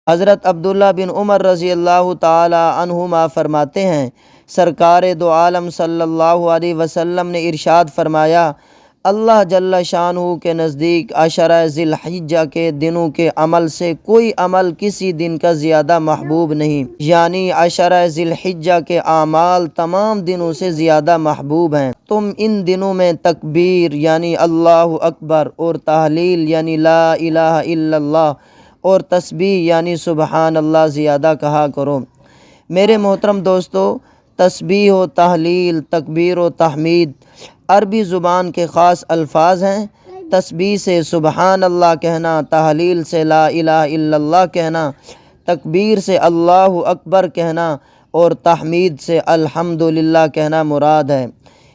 حضرت عبداللہ بن عمر رضی اللہ تعالی عنہما فرماتے ہیں، سرکار دو عالم صلی اللہ علیہ وسلم نے ارشاد فرمایا، اللہ جل شانہ کے نزدیک عشرہ ذی الحجہ کے دنوں کے عمل سے کوئی عمل کسی دن کا زیادہ محبوب نہیں، یعنی عشرہ ذی الحجہ کے اعمال تمام دنوں سے زیادہ محبوب ہیں۔ تم ان دنوں میں تکبیر یعنی اللہ اکبر اور تحلیل یعنی لا الہ الا اللہ اور تسبیح یعنی سبحان اللہ زیادہ کہا کرو۔ میرے محترم دوستو، تسبیح و تحلیل، تکبیر و تحمید عربی زبان کے خاص الفاظ ہیں۔ تسبیح سے سبحان اللہ کہنا، تحلیل سے لا الہ الا اللہ کہنا، تکبیر سے اللہ اکبر کہنا اور تحمید سے الحمدللہ کہنا مراد ہے۔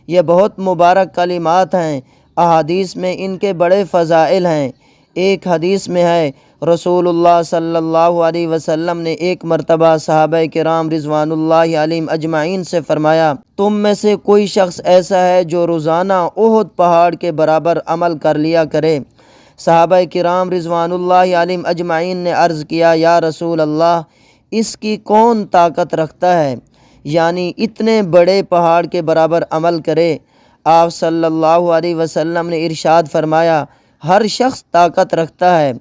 یہ بہت مبارک کلمات ہیں۔ احادیث میں ان کے بڑے فضائل ہیں۔ ایک حدیث میں ہے، رسول اللہ صلی اللہ علیہ وسلم نے ایک مرتبہ صحابہ کرام رضوان اللہ علیہم اجمعین سے فرمایا، تم میں سے کوئی شخص ایسا ہے جو روزانہ احد پہاڑ کے برابر عمل کر لیا کرے؟ صحابہ کرام رضوان اللہ علیہم اجمعین نے عرض کیا، یا رسول اللہ، اس کی کون طاقت رکھتا ہے، یعنی اتنے بڑے پہاڑ کے برابر عمل کرے؟ آپ صلی اللہ علیہ وسلم نے ارشاد فرمایا، ہر شخص طاقت رکھتا ہے۔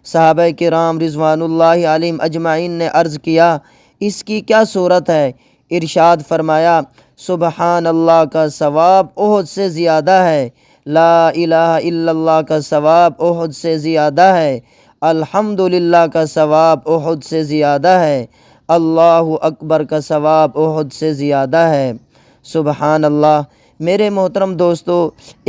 صحابہ کرام رضوان اللہ علیہم اجمعین نے عرض کیا، اس کی کیا صورت ہے؟ ارشاد فرمایا، سبحان اللہ کا ثواب احد سے زیادہ ہے، لا الہ الا اللہ کا ثواب احد سے زیادہ ہے، الحمدللہ کا ثواب احد سے زیادہ ہے، اللہ اکبر کا ثواب احد سے زیادہ ہے۔ سبحان اللہ۔ میرے محترم دوستو،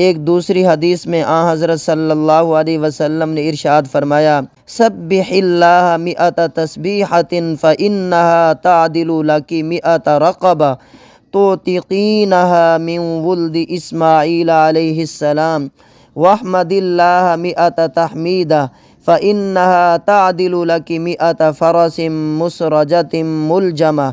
ایک دوسری حدیث میں حضرت صلی اللہ علیہ وسلم نے ارشاد فرمایا، سبح اللہ مئۃ تسبیحۃ فإنہا تعدل لک مئۃ رقبہ توتقینہا من ولد اسماعیل علیہ السلام، واحمد اللہ مئۃ تحمیدہ فإنہا تعدل لک مئۃ فرس مسرجۃ ملجمہ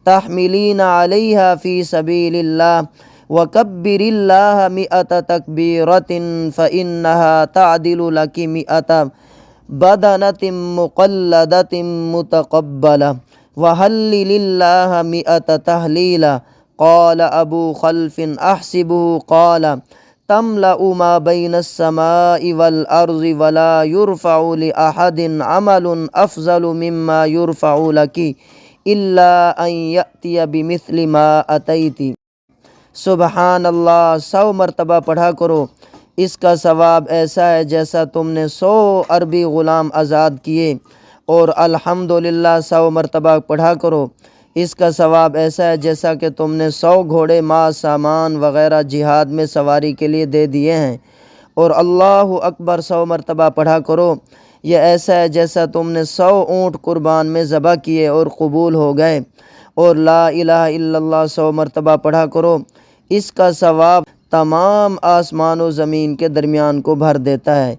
تحملین علیہا فی سبیل اللہ، وکبر اللہ مئۃ تکبیرۃ فإنہا تعدل لک مئۃ بدنۃ مقلدۃ متقبلہ، وہلل اللہ مئۃ تہلیلہ۔ قال ابو خلف احسبہ قال تملأ ما بین السماء والارض ولا یرفع لأحد عمل افضل مما یرفع لک الا ان یأتی بمثل ما اتیت۔ سبحان اللہ 100 مرتبہ پڑھا کرو، اس کا ثواب ایسا ہے جیسا تم نے 100 عربی غلام آزاد کیے، اور الحمدللہ 100 مرتبہ پڑھا کرو، اس کا ثواب ایسا ہے جیسا کہ تم نے 100 گھوڑے، ماء، سامان وغیرہ جہاد میں سواری کے لیے دے دیے ہیں، اور اللہ اکبر 100 مرتبہ پڑھا کرو، یہ ایسا ہے جیسا تم نے 100 اونٹ قربان میں ذبح کیے اور قبول ہو گئے، اور لا الہ الا اللہ 100 مرتبہ پڑھا کرو، اس کا ثواب تمام آسمان و زمین کے درمیان کو بھر دیتا ہے۔